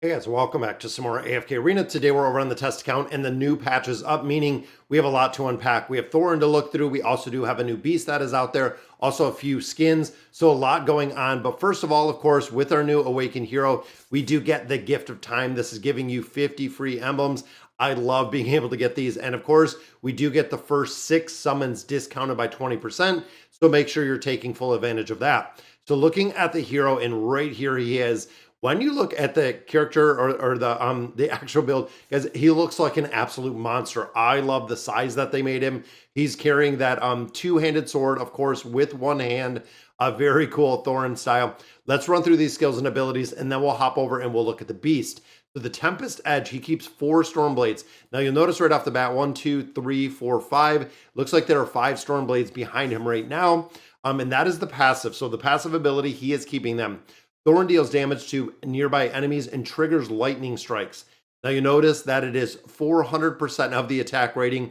Hey guys, welcome back to some more AFK Arena. Today we're over on the test account and the new patch is up, meaning we have a lot to unpack. We have Thorin to look through. We also do have a new beast that is out there, also a few skins, so a lot going on. But first of all, of course, with our new Awakened Hero, we do get the Gift of Time. This is giving you 50 free emblems. I love being able to get these. And of course, we do get the first 6 summons discounted by 20%, so make sure you're taking full advantage of that. So looking at the hero, and right here he is. When you look at the character or the actual build, because he looks like an absolute monster. I love the size that they made him. He's carrying that two-handed sword, of course, with one hand. A very cool Thorin style. Let's run through these skills and abilities, and then we'll hop over and we'll look at the beast. So the Tempest Edge, he keeps 4 Storm Blades. Now you'll notice right off the bat, 1, 2, 3, 4, 5. Looks like there are 5 Storm Blades behind him right now. And that is the passive. So the passive ability, he is keeping them. Thorin deals damage to nearby enemies and triggers lightning strikes. Now you notice that it is 400% of the attack rating.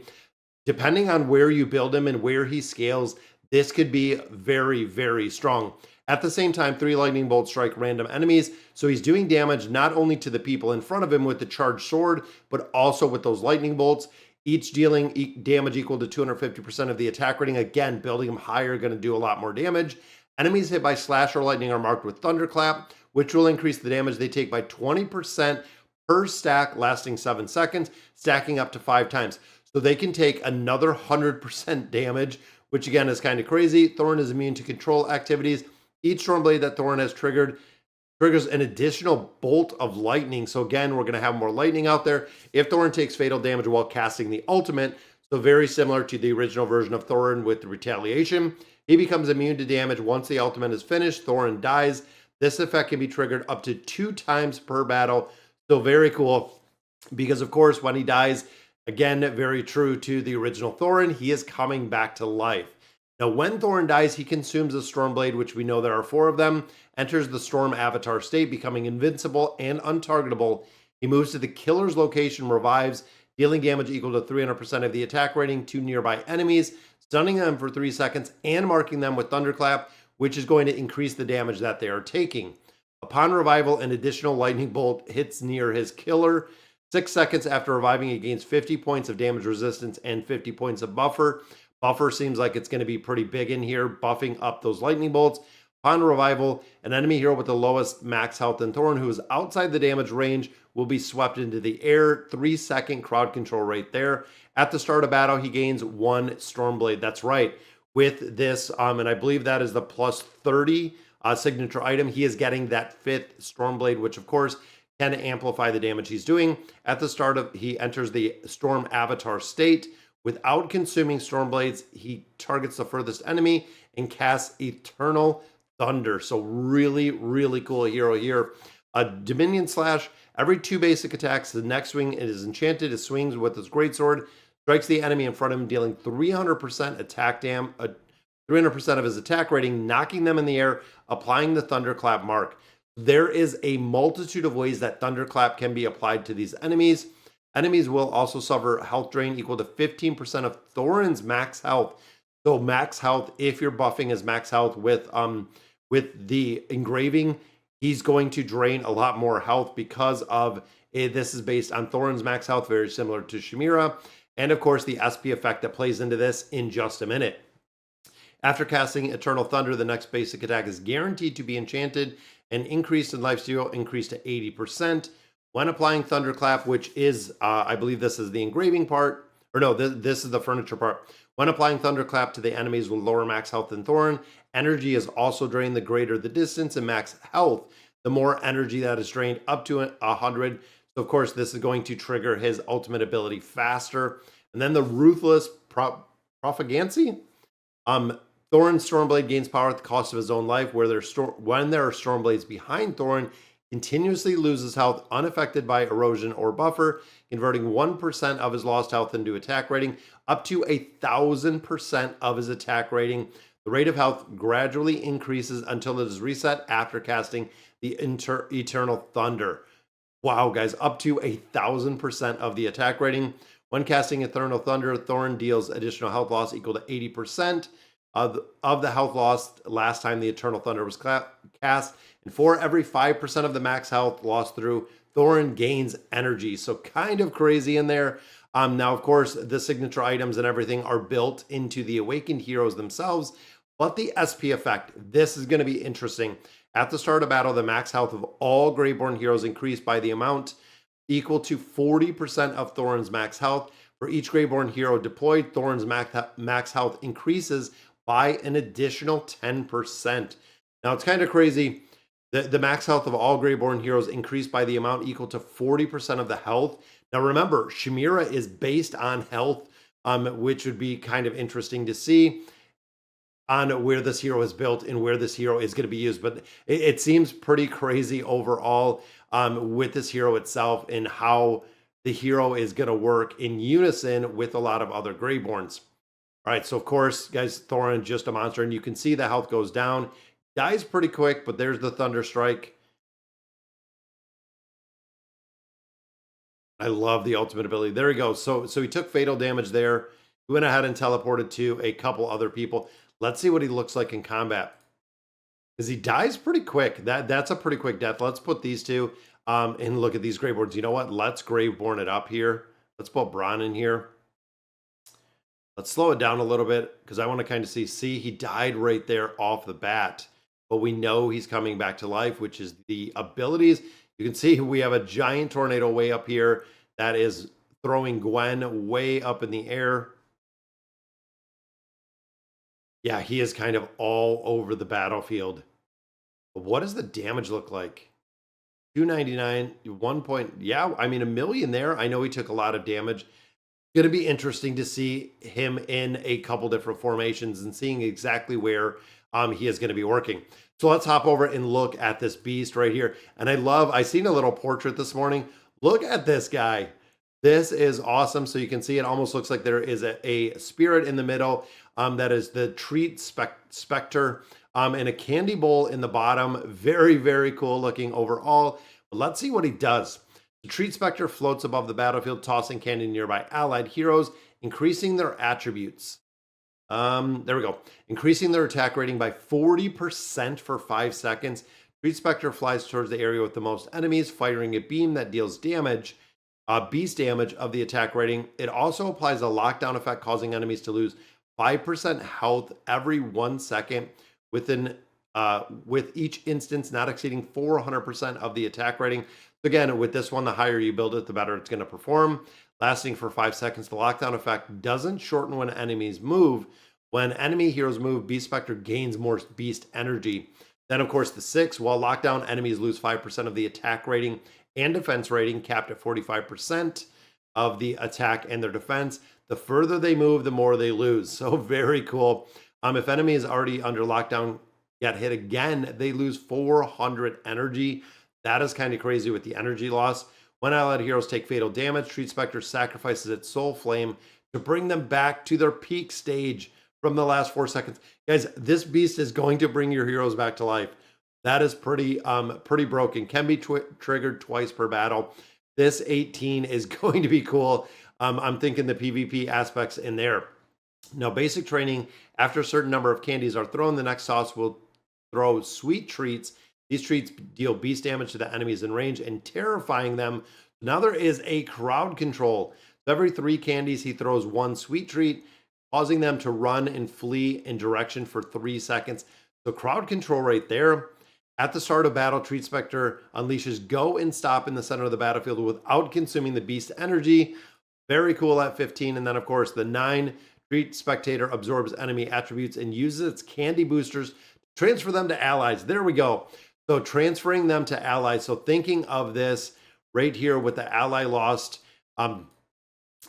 Depending on where you build him and where he scales, this could be very, very strong. At the same time, 3 lightning bolts strike random enemies, so he's doing damage not only to the people in front of him with the charged sword, but also with those lightning bolts, each dealing damage equal to 250% of the attack rating. Again, building him higher, going to do a lot more damage. Enemies hit by slash or lightning are marked with thunderclap, which will increase the damage they take by 20% per stack, lasting 7 seconds, stacking up to 5 times. So they can take another 100% damage, which again is kind of crazy. Thorin is immune to control activities. Each Stormblade that Thorin has triggered triggers an additional bolt of lightning. So again, we're going to have more lightning out there if Thorin takes fatal damage while casting the ultimate. So very similar to the original version of Thorin with the retaliation. He becomes immune to damage once the ultimate is finished. Thorin dies. This effect can be triggered up to 2 times per battle. So very cool, because of course when he dies, again, very true to the original Thorin, he is coming back to life. Now when Thorin dies, he consumes a Stormblade, which we know there are 4 of them, enters the Storm Avatar state, becoming invincible and untargetable. He moves to the killer's location, revives, dealing damage equal to 300% of the attack rating to nearby enemies, stunning them for 3 seconds and marking them with thunderclap, which is going to increase the damage that they are taking. Upon revival, an additional lightning bolt hits near his killer. 6 seconds after reviving, he gains 50 points of damage resistance and 50 points of buffer. Buffer seems like it's going to be pretty big in here, buffing up those lightning bolts. Upon revival, an enemy hero with the lowest max health than Thorin, who is outside the damage range, will be swept into the air. 3-second crowd control right there. At the start of battle, he gains 1 Stormblade. That's right. With this, and I believe that is the plus 30 signature item, he is getting that 5th Stormblade, which of course can amplify the damage he's doing. At the start of, he enters the Storm Avatar state. Without consuming Stormblades, he targets the furthest enemy and casts Eternal Thunder. So really, really cool hero here. A Dominion Slash. Every 2 basic attacks, the next swing is enchanted. It swings with his greatsword, strikes the enemy in front of him, dealing 300% attack 300% of his attack rating, knocking them in the air, applying the thunderclap mark. There is a multitude of ways that thunderclap can be applied to these enemies. Enemies will also suffer health drain equal to 15% of Thorin's max health. So max health, if you're buffing his max health with the engraving, he's going to drain a lot more health because of it. This is based on Thorin's max health, very similar to Chimera. And of course, the SP effect that plays into this in just a minute. After casting Eternal Thunder, the next basic attack is guaranteed to be enchanted and increased in life steal, increased to 80%. When applying Thunderclap, which is, I believe this is the engraving part, or no, this is the furniture part. When applying Thunderclap to the enemies with lower max health than Thorin, energy is also drained. The greater the distance and max health, the more energy that is drained, up to 100. So of course, this is going to trigger his ultimate ability faster. And then the Ruthless Profligacy. Thorin's Stormblade gains power at the cost of his own life. When there are Stormblades behind Thorin, continuously loses health unaffected by erosion or buffer, converting 1% of his lost health into attack rating, up to 1,000% of his attack rating. The rate of health gradually increases until it is reset after casting the Eternal Thunder. Wow, guys, up to 1,000% of the attack rating. When casting Eternal Thunder, Thorin deals additional health loss equal to 80% of the health lost last time the Eternal Thunder was cast. And for every 5% of the max health lost through Thorin gains energy. So kind of crazy in there. Now, of course, the signature items and everything are built into the Awakened heroes themselves, but the SP effect, this is going to be interesting. At the start of battle, the max health of all Greyborn heroes increased by the amount equal to 40% of Thorin's max health. For each Greyborn hero deployed, Thorin's max health increases by an additional 10%. Now, it's kind of crazy. The max health of all Greyborn heroes increased by the amount equal to 40% of the health. Now, remember, Chimera is based on health, which would be kind of interesting to see on where this hero is built and where this hero is going to be used. But it seems pretty crazy overall with this hero itself and how the hero is going to work in unison with a lot of other Greyborns. All right, so of course, guys, Thorin, just a monster, and you can see the health goes down. Dies pretty quick, but there's the Thunder Strike. I love the ultimate ability. There he goes. So he took fatal damage there. He went ahead and teleported to a couple other people. Let's see what he looks like in combat. Because he dies pretty quick. That's a pretty quick death. Let's put these two and look at these Greyborns. You know what? Let's Greyborn it up here. Let's put Bronn in here. Let's slow it down a little bit because I want to kind of see. See, he died right there off the bat. But we know he's coming back to life, which is the abilities. You can see we have a giant tornado way up here that is throwing Gwen way up in the air. Yeah, he is kind of all over the battlefield. But what does the damage look like? 299, 1 point. Yeah, I mean, 1 million there. I know he took a lot of damage. Going to be interesting to see him in a couple different formations and seeing exactly where he is going to be working. So let's hop over and look at this beast right here. And I seen a little portrait this morning. Look at this guy. This is awesome. So you can see it almost looks like there is a spirit in the middle. That is the treat Spectre and a candy bowl in the bottom. Very, very cool looking overall. But let's see what he does. The treat Spectre floats above the battlefield, tossing candy to nearby allied heroes, increasing their attributes. There we go. Increasing their attack rating by 40% for 5 seconds. Treat Spectre flies towards the area with the most enemies, firing a beam that deals damage, beast damage of the attack rating. It also applies a lockdown effect, causing enemies to lose 5% health every 1 second with each instance not exceeding 400% of the attack rating. Again, with this one, the higher you build it, the better it's going to perform. Lasting for 5 seconds, the lockdown effect doesn't shorten when enemies move. When enemy heroes move, Beast Spectre gains more beast energy. Then, of course, the 6, while lockdown, enemies lose 5% of the attack rating and defense rating, capped at 45% of the attack and their defense. The further they move, the more they lose. So very cool. If enemy is already under lockdown, get hit again, they lose 400 energy. That is kind of crazy with the energy loss. When allied heroes take fatal damage, Treat Spectre sacrifices its soul flame to bring them back to their peak stage from the last 4 seconds. Guys, this beast is going to bring your heroes back to life. That is pretty broken. Can be triggered twice per battle. This 18 is going to be cool. I'm thinking the PvP aspects in there. Now, basic training, after a certain number of candies are thrown, the next toss will throw sweet treats. These treats deal beast damage to the enemies in range and terrifying them. Now there is a crowd control. So every 3 candies, he throws 1 sweet treat, causing them to run and flee in direction for 3 seconds. So crowd control right there. At the start of battle, Treat Spectre unleashes go and stop in the center of the battlefield without consuming the beast energy. Very cool at 15. And then, of course, the 9, Treat Spectator absorbs enemy attributes and uses its candy boosters to transfer them to allies. There we go. So transferring them to allies. So thinking of this right here with the ally lost,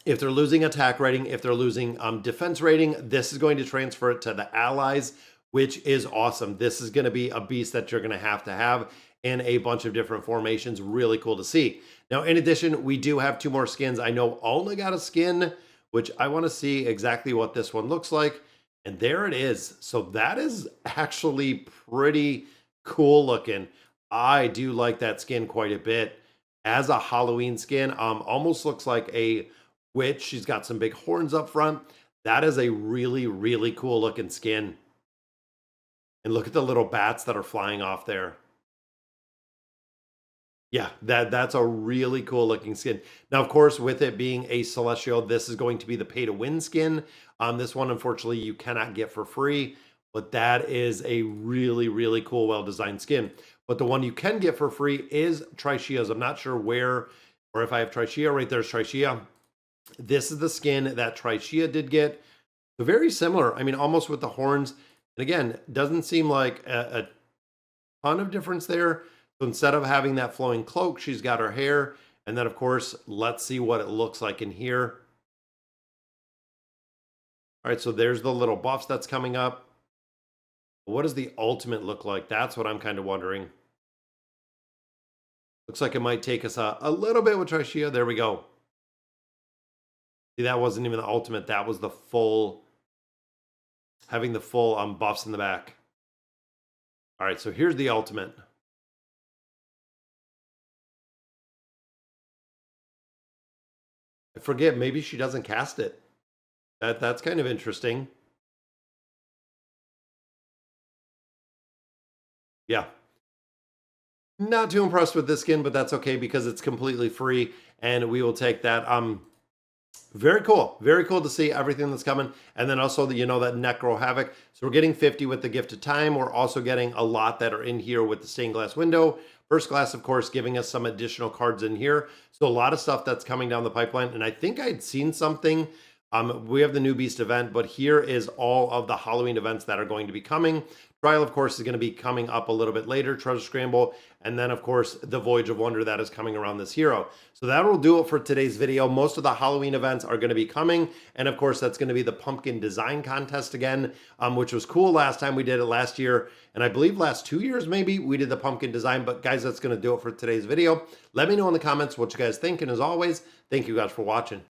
if they're losing attack rating, if they're losing defense rating, this is going to transfer it to the allies, which is awesome. This is going to be a beast that you're going to have in a bunch of different formations. Really cool to see. Now, in addition, we do have 2 more skins. I know only got a skin, which I want to see exactly what this one looks like. And there it is. So that is actually pretty cool looking. I do like that skin quite a bit as a Halloween skin. Almost looks like a witch. She's got some big horns up front. That is a really, really cool looking skin. And look at the little bats that are flying off there. Yeah, that's a really cool looking skin. Now, of course, with it being a celestial, this is going to be the pay to win skin. This one, unfortunately, you cannot get for free, but that is a really, really cool, well designed skin. But the one you can get for free is Trishia's. I'm not sure where or if I have Trishia. Right there's Trishia. This is the skin that Trishia did get. So very similar. I mean, almost with the horns. And again, doesn't seem like a ton of difference there. So instead of having that flowing cloak, she's got her hair. And then, of course, let's see what it looks like in here. All right, so there's the little buffs that's coming up. What does the ultimate look like? That's what I'm kind of wondering. Looks like it might take us a little bit with Trishia. There we go. See, that wasn't even the ultimate. That was the full, having the full buffs in the back. All right, so here's the ultimate. I forget, maybe she doesn't cast it. That's kind of interesting. Yeah. Not too impressed with this skin, but that's okay because it's completely free and we will take that. Very cool. Very cool to see everything that's coming. And then also that, that Necro Havoc. So we're getting 50 with the Gift of Time. We're also getting a lot that are in here with the stained glass window. First Glass, of course, giving us some additional cards in here. So a lot of stuff that's coming down the pipeline. And I think I'd seen something. We have the New Beast event, but here is all of the Halloween events that are going to be coming. Trial, of course, is going to be coming up a little bit later, Treasure Scramble, and then, of course, the Voyage of Wonder that is coming around this hero. So that will do it for today's video. Most of the Halloween events are going to be coming, and of course, that's going to be the Pumpkin Design Contest again, which was cool last time we did it last year, and I believe last 2 years maybe we did the Pumpkin Design, but guys, that's going to do it for today's video. Let me know in the comments what you guys think, and as always, thank you guys for watching.